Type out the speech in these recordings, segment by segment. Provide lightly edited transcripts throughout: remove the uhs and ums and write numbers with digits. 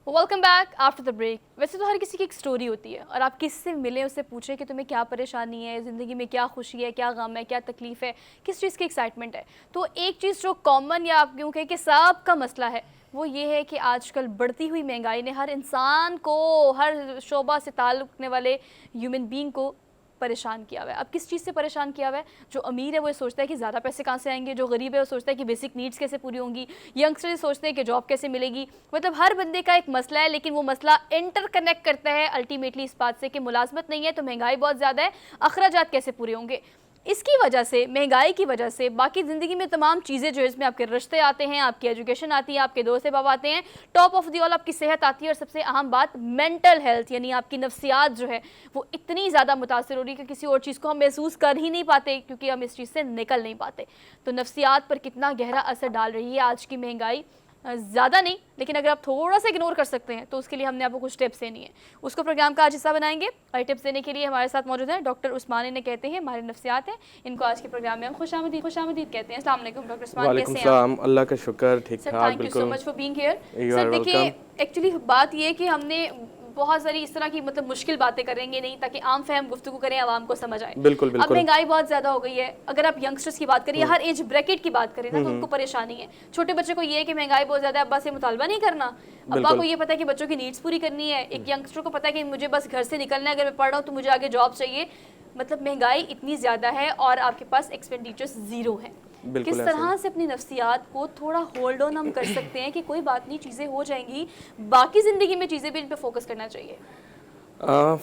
Welcome back after the break. वैसे तो हर किसी की एक स्टोरी होती है और आप किससे मिले उससे पूछे कि तुम्हें क्या परेशानी है, ज़िंदगी में क्या खुशी है, क्या गम है, क्या तकलीफ है, किस चीज़ की एक्साइटमेंट है। तो एक चीज़ जो कॉमन या आप यूँ कहें कि सबका मसला है वो ये है कि आजकल बढ़ती हुई महंगाई ने हर इंसान को, हर शोबा से ताल्लुक़ रखने वाले ह्यूमन बीइंग को परेशान किया हुआ है। अब किस चीज़ से परेशान किया हुआ है? जो अमीर है वो ये सोचता है कि ज़्यादा पैसे कहाँ से आएंगे, जो गरीब है वो सोचता है कि बेसिक नीड्स कैसे पूरी होंगी, यंगस्टर सोचते हैं कि जॉब कैसे मिलेगी। मतलब हर बंदे का एक मसला है, लेकिन वो मसला इंटरकनेक्ट करता है अल्टीमेटली इस बात से कि मुलाजमत नहीं है तो महंगाई बहुत ज़्यादा है, अखराजात कैसे पूरे होंगे। इसकी वजह से, महंगाई की वजह से बाकी ज़िंदगी में तमाम चीज़ें जो है, इसमें आपके रिश्ते आते हैं, आपकी एजुकेशन आती है, आपके दोस्त अहबाब आते हैं, टॉप ऑफ दी ऑल आपकी सेहत आती है और सबसे अहम बात मेंटल हेल्थ यानी आपकी नफ्सियात जो है वो इतनी ज़्यादा मुतासर हो रही है कि किसी और चीज़ को हम महसूस कर ही नहीं पाते क्योंकि हम इस चीज़ से निकल नहीं पाते। तो नफ्सियात पर कितना गहरा असर डाल रही है आज की महंगाई, ज़्यादा नहीं लेकिन अगर आप थोड़ा सा इग्नोर कर सकते हैं तो उसके लिए हमने आपको कुछ टिप्स देनी है। उसको प्रोग्राम का आज हिस्सा बनाएंगे और टिप्स देने के लिए हमारे साथ मौजूद हैं डॉक्टर उस्मान, इन्हें कहते हैं माहिर नफ्सियात हैं। इनको आज के प्रोग्राम में हम खुशामदीद कहते हैं। अस्सलाम वालेकुम डॉक्टर उस्मान, कैसे हैं आप? अल्लाह का शुक्र, ठीक सर, ठाक, thank you so much for being here. You sir are देखिए, वेलकम। एक्चुअली बात ये है कि हमने बहुत सारी इस तरह की मतलब मुश्किल बातें करेंगे नहीं ताकि आम फहम गुफ्तगू करें, आवाम को समझ आए। बिल्कुल अब बिल्कुल। महंगाई बहुत ज़्यादा हो गई है। अगर आप यंगस्टर्स की बात करिए, हर एज ब्रैकेट की बात करें ना तो उनको परेशानी है। छोटे बच्चे को ये है कि महंगाई बहुत ज़्यादा है, अब्बा से मुतालबा नहीं करना। अब्बा को ये पता है कि बच्चों की नीड्स पूरी करनी है। एक यंगस्टर को पता है कि मुझे बस घर से निकलना है, अगर मैं पढ़ रहा हूँ तो मुझे आगे जॉब चाहिए। मतलब महंगाई इतनी ज़्यादा है और आपके पास एक्सपेंडिचर्स ज़ीरो हैं। किस तरह से अपनी नफ्सियात को थोड़ा होल्ड ऑन हम कर सकते हैं कि कोई बात नहीं, चीज़ें हो जाएंगी, बाकी ज़िंदगी में चीज़ें भी इन पे फोकस करना चाहिए।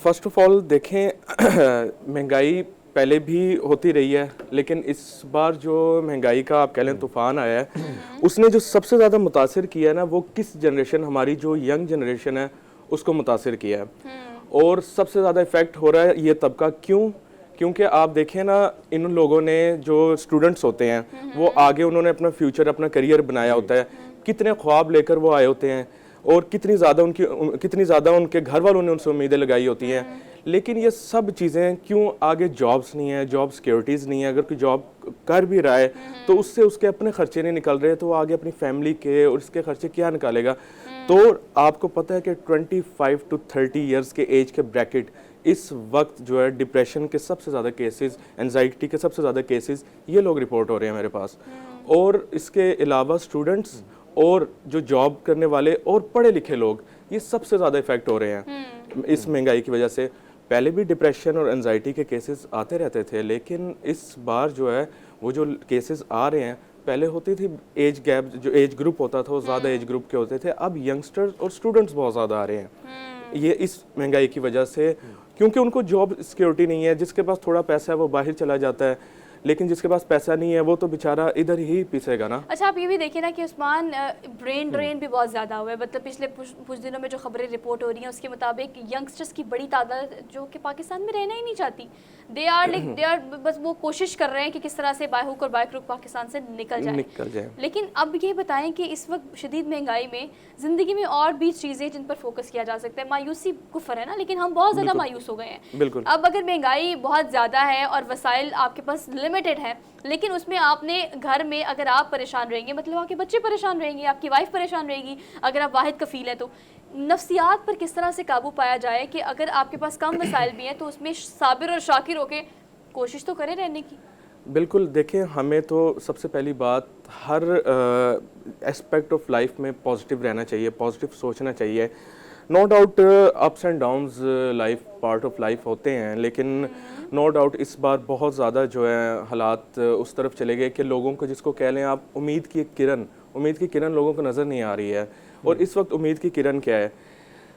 फर्स्ट ऑफ ऑल देखें महंगाई पहले भी होती रही है, लेकिन इस बार जो महंगाई का आप कह लें तूफान आया है उसने जो सबसे ज़्यादा मुतासिर किया है ना, वो किस जनरेशन, हमारी जो यंग जनरेशन है उसको मुतासिर किया है। और सबसे ज़्यादा इफेक्ट हो रहा है ये तबका। क्यों? क्योंकि आप देखें ना, इन लोगों ने जो स्टूडेंट्स होते हैं वो आगे उन्होंने अपना फ्यूचर, अपना करियर बनाया होता है, कितने ख्वाब लेकर वो आए होते हैं और कितनी ज़्यादा उनके घर वालों ने उनसे उम्मीदें लगाई होती हैं। लेकिन ये सब चीज़ें क्यों, आगे जॉब्स नहीं है, जॉब सिक्योरिटीज़ नहीं है, अगर कोई जॉब कर भी रहा है तो उससे उसके अपने खर्चे नहीं निकल रहे, तो वो आगे अपनी फैमिली के और इसके खर्चे क्या निकालेगा। तो आपको पता है कि 25 to 30 ईयर्स के एज के ब्रैकेट इस वक्त जो है डिप्रेशन के सबसे ज़्यादा केसेस, एंजाइटी के सबसे ज़्यादा केसेस ये लोग रिपोर्ट हो रहे हैं मेरे पास। और इसके अलावा स्टूडेंट्स और जो जॉब करने वाले और पढ़े लिखे लोग, ये सबसे ज़्यादा इफेक्ट हो रहे हैं इस महंगाई की वजह से। पहले भी डिप्रेशन और एंजाइटी के केसेस आते रहते थे, लेकिन इस बार जो है वो जो केसेस आ रहे हैं, पहले होती थी एज गैप, जो एज ग्रुप होता था वो ज़्यादा एज ग्रुप के होते थे, अब यंगस्टर्स और स्टूडेंट्स बहुत ज़्यादा आ रहे हैं। ये इस महंगाई की वजह से, क्योंकि उनको जॉब सिक्योरिटी नहीं है। जिसके पास थोड़ा पैसा है वो बाहर चला जाता है, लेकिन जिसके पास पैसा नहीं है वो तो बेचारा इधर ही पीसेगा ना। अच्छा, आप ये भी देखिए ना कि उस्मान, ब्रेन ड्रेन भी बहुत ज़्यादा हुआ है। मतलब पिछले कुछ दिनों में जो खबरें रिपोर्ट हो रही हैं उसके मुताबिक यंगस्टर्स की बड़ी तादाद जो कि पाकिस्तान में रहना ही नहीं चाहती। दे आर बस वो कोशिश कर रहे हैं कि किस तरह से बाय हुक और बाय क्रुक पाकिस्तान से निकल जाए। लेकिन अब ये बताएं कि इस वक्त शदीद महंगाई में ज़िंदगी में और भी चीज़ें जिन पर फोकस किया जा सकता है। मायूसी कुफर है ना, लेकिन हम बहुत ज़्यादा मायूस हो गए हैं। अब अगर महंगाई बहुत ज़्यादा है और वसाइल आपके पास लिमिटेड है, लेकिन उसमें आपने घर में अगर आप परेशान रहेंगे, मतलब आपके बच्चे परेशान रहेंगे, आपकी वाइफ परेशान रहेगी, अगर आप वाहिद कफील है तो नफ्सियात पर किस तरह से काबू पाया जाए कि अगर आपके पास कम वसाइल भी हैं तो उसमें साबिर और शाकिर होके कोशिश तो करें रहने की। बिल्कुल, देखें हमें तो सबसे पहली बात हर एस्पेक्ट ऑफ लाइफ में पॉजिटिव रहना चाहिए, पॉजिटिव सोचना चाहिए। No doubt ups and downs life, part of life होते हैं, लेकिन नो डाउट इस बार बहुत ज़्यादा जो है हालात उस तरफ चले गए कि लोगों को, जिसको कह लें आप उम्मीद की किरण लोगों को नज़र नहीं आ रही है। और इस वक्त उम्मीद की किरण क्या है?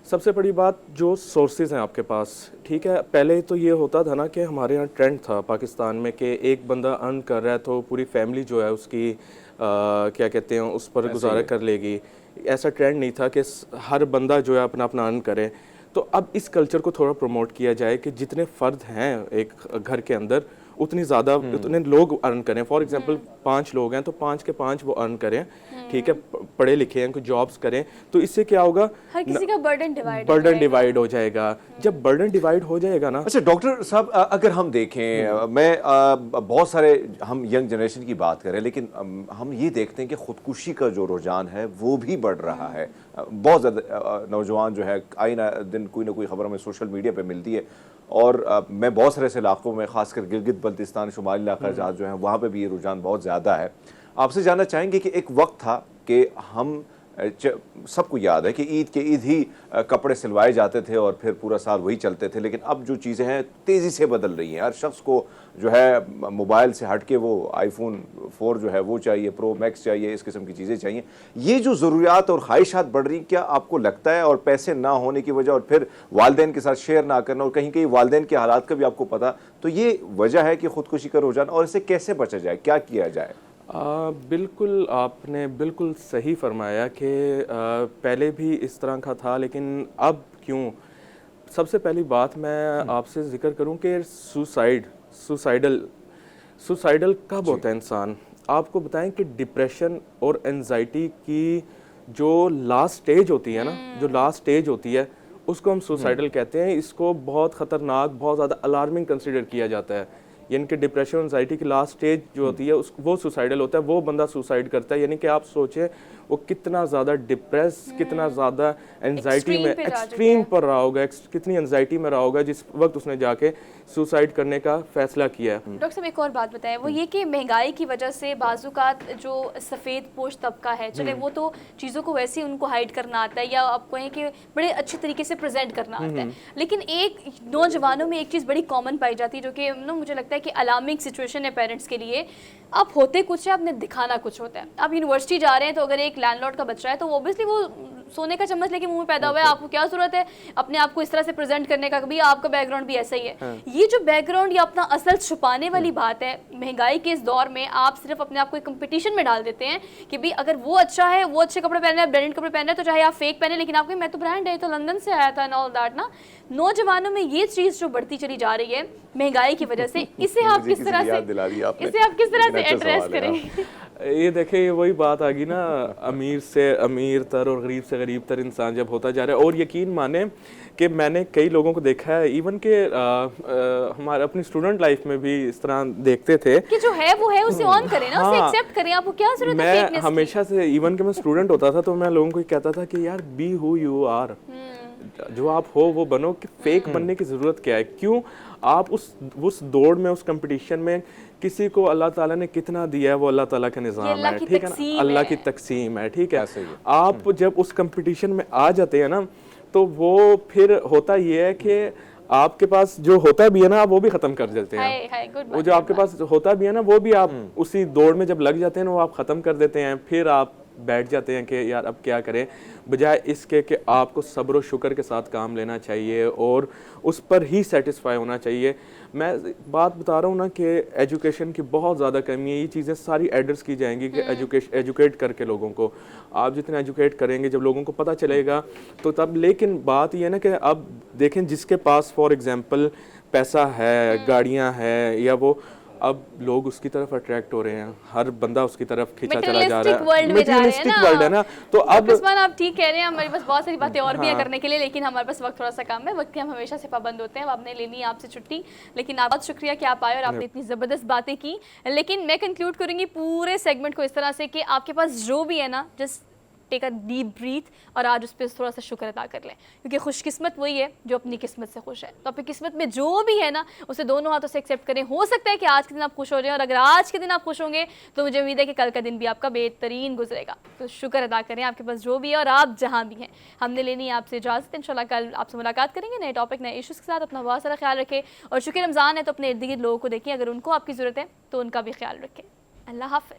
सबसे बड़ी बात, जो सोर्सेज हैं आपके पास, ठीक है। पहले तो ये होता था ना कि हमारे यहाँ ट्रेंड था पाकिस्तान में कि एक बंदा अर्न कर रहा है तो पूरी फैमिली जो है उसकी क्या कहते हैं उस पर गुजारा कर लेगी। ऐसा ट्रेंड नहीं था कि हर बंदा जो है अपना अपना अर्न करे। तो अब इस कल्चर को थोड़ा प्रमोट किया जाए कि जितने फ़र्द हैं एक घर के अंदर उतने लोग अर्न करें। फॉर एग्जांपल 5 लोग हैं तो 5 के 5 वो अर्न करें, ठीक है, पढ़े लिखे हैं, कुछ जॉब्स करें, तो इससे क्या होगा, हर किसी का बर्डन डिवाइड हो जाएगा। जब बर्डन डिवाइड हो जाएगा ना। अच्छा डॉक्टर साहब, अगर हम देखें, मैं बहुत सारे, हम यंग जनरेशन की बात करें, लेकिन हम ये देखते हैं कि खुदकुशी का जो रुझान है वो भी बढ़ रहा है। बहुत ज़्यादा नौजवान जो है आए ना दिन कोई ना कोई खबर हमें सोशल मीडिया पे मिलती है, और मैं बहुत सारे ऐसे इलाकों में, खासकर गिलगित बल्तिस्तान शुमाली इलाका जहाँ जो है वहाँ पे भी ये रुझान बहुत ज़्यादा है। आपसे जानना चाहेंगे कि एक वक्त था कि हम सबको याद है कि ईद के ईद ही कपड़े सिलवाए जाते थे और फिर पूरा साल वही चलते थे, लेकिन अब जो चीज़ें हैं तेज़ी से बदल रही हैं। हर शख्स को जो है मोबाइल से हट के वो आईफोन 4 जो है वो चाहिए, प्रो मैक्स चाहिए, इस किस्म की चीज़ें चाहिए। ये जो ज़रूरियात और ख्वाहिशात बढ़ रही, क्या आपको लगता है, और पैसे ना होने की वजह और फिर वालिदैन के साथ शेयर ना करना और कहीं कहीं वालिदैन के हालात का भी आपको पता, तो ये वजह है कि ख़ुदकुशी का रुझान, और इसे कैसे बचा जाए, क्या किया जाए? बिल्कुल, आपने बिल्कुल सही फरमाया कि पहले भी इस तरह का था, लेकिन अब क्यों। सबसे पहली बात मैं आपसे जिक्र करूं कि सुसाइडल कब होता है इंसान। आपको बताएं कि डिप्रेशन और एंजाइटी की जो लास्ट स्टेज होती है ना, जो लास्ट स्टेज होती है उसको हम सुसाइडल कहते हैं। इसको बहुत ख़तरनाक, बहुत ज़्यादा अलार्मिंग कंसिडर किया जाता है। यानी कि डिप्रेशन एंजाइटी की लास्ट स्टेज जो होती है वो सुसाइडल होता है, वो बंदा सुसाइड करता है। यानी कि आप सोचें वो कितना ज़्यादा डिप्रेस, कितना ज़्यादा एंजाइटी में, एक्सट्रीम पर रहा होगा, कितनी एंजाइटी में रहा होगा जिस वक्त उसने जाके सुसाइड करने का फैसला किया है। डॉक्टर साहब एक और बात बताएं, वो ये कि महंगाई की वजह से बाज़ुकात जो सफ़ेद पोश तबका है, चले वो तो चीज़ों को वैसे ही उनको हाइड करना आता है, या आप कहें कि बड़े अच्छे तरीके से प्रेजेंट करना आता है, लेकिन एक नौजवानों में एक चीज़ बड़ी कॉमन पाई जाती है जो कि मुझे लगता है कि अलार्मिंग सिचुएशन है पेरेंट्स के लिए। आप होते कुछ है, आपने दिखाना कुछ होता है। आप यूनिवर्सिटी जा रहे हैं तो अगर एक लैंडलॉर्ड का बच्चा है तो ऑब्वियसली वो सोने का चम्मच लेके मुंह में पैदा हुआ है, आपको क्या जरूरत है अपने आप को इस तरह से प्रेजेंट करने का, कभी आपका बैकग्राउंड भी ऐसा ही है। ये जो बैकग्राउंड या अपना असल छुपाने वाली बात है, महंगाई के इस दौर में आप सिर्फ अपने आप को कंपटीशन में डाल देते हैं कि भाई अगर वो अच्छा है, वो अच्छे कपड़े पहने, ब्रांडेड कपड़े पहने, तो चाहे आप फेक पहने, लेकिन आपको मैं तो ब्रांड है, तो लंदन से आया था एंड ऑल दैट ना। नौजवानों में ये चीज जो बढ़ती चली जा रही है महंगाई की वजह से, इसे आप किस तरह से एड्रेस करें? ये देखें, ये वही बात आ गई ना, अमीर से अमीर तर और गरीब से गरीब तर इंसान जब होता जा रहा है। और यकीन माने कि मैंने कई लोगों को देखा है, इवन के हमारे अपनी स्टूडेंट लाइफ में भी इस तरह देखते थे कि जो है वो है, उसे ऑन करें ना, उसे एक्सेप्ट करें, आपको क्या जरूरत है फेकनेस की? मैं हमेशा से, इवन के मैं स्टूडेंट होता था तो मैं लोगों को कहता था कि यार बी हु यू आर, जो आप हो वो बनो, कि फेक बनने की जरूरत क्या है। क्यों आप उस दौड़ में, उस कंपटीशन में, किसी को अल्लाह ताला ने कितना दिया है वो अल्लाह ताला का निज़ाम है, ठीक है ना, अल्लाह की तकसीम है, ठीक है। आप जब उस कंपटीशन में आ जाते हैं ना, तो वो फिर होता ये है कि आपके पास जो होता भी है ना, आप वो भी खत्म कर देते हैं। वो जो आपके पास होता भी है ना, वो भी आप उसी दौड़ में जब लग जाते हैं ना, वो आप खत्म कर देते हैं। फिर आप बैठ जाते हैं कि यार अब क्या करें, बजाय इसके कि आपको सब्र और शुक्र के साथ काम लेना चाहिए और उस पर ही सेटिस्फाई होना चाहिए। मैं बात बता रहा हूँ ना कि एजुकेशन की बहुत ज़्यादा कमी है। ये चीज़ें सारी एड्रेस की जाएंगी कि एजुकेट करके लोगों को, आप जितना एजुकेट करेंगे, जब लोगों को पता चलेगा तो तब। लेकिन बात ये है ना कि अब देखें, जिसके पास फॉर एग्जांपल पैसा है, गाड़ियाँ हैं, या वो, अब लोग उसकी तरफ अट्रैक्ट हो रहे हैं, हर बंदा उसकी तरफ खींचा चला जा रहा है। मटेरियलिस्टिक वर्ल्ड है ना, तो अब आप ठीक कह रहे हैं, हमारे पास बहुत सारी बातें और भी हैं करने के लिए, लेकिन हमारे पास वक्त थोड़ा सा कम है। वक्त के हम हमेशा से पाबंद होते हैं। अब आपने लेनी है आपसे छुट्टी, लेकिन आप बहुत शुक्रिया कि आप आए और आपने इतनी ज़बरदस्त बातें की। लेकिन मैं कंक्लूड करूँगी पूरे सेगमेंट को इस तरह से कि आपके पास जो भी है ना, just take a deep breath और आज उस पर थोड़ा सा शुक्र अदा कर लें, क्योंकि खुशकिस्मत वही है जो अपनी किस्मत से खुश है। तो अपनी किस्मत में जो भी है ना, उसे दोनों हाथों से एक्सेप्ट करें। हो सकता है कि आज के दिन आप खुश हो जाएं, और अगर आज के दिन आप खुश होंगे तो मुझे उम्मीद है कि कल का दिन भी आपका बेहतरीन गुजरेगा। तो शुक्र अदा करें आपके पास जो भी है और आप जहाँ भी हैं। हमने लेनी है आपसे इजाज़त, इंशाल्लाह कल आपसे मुलाकात करेंगे नए टॉपिक, नए इश्यूज़ के साथ। अपना बहुत सारा ख्याल रखें, और चूँकि रमज़ान है तो अपने इर्द गिर्द लोगों को देखें, अगर उनको आपकी ज़रूरत है तो उनका भी ख्याल रखें। अल्लाह हाफ़िज़।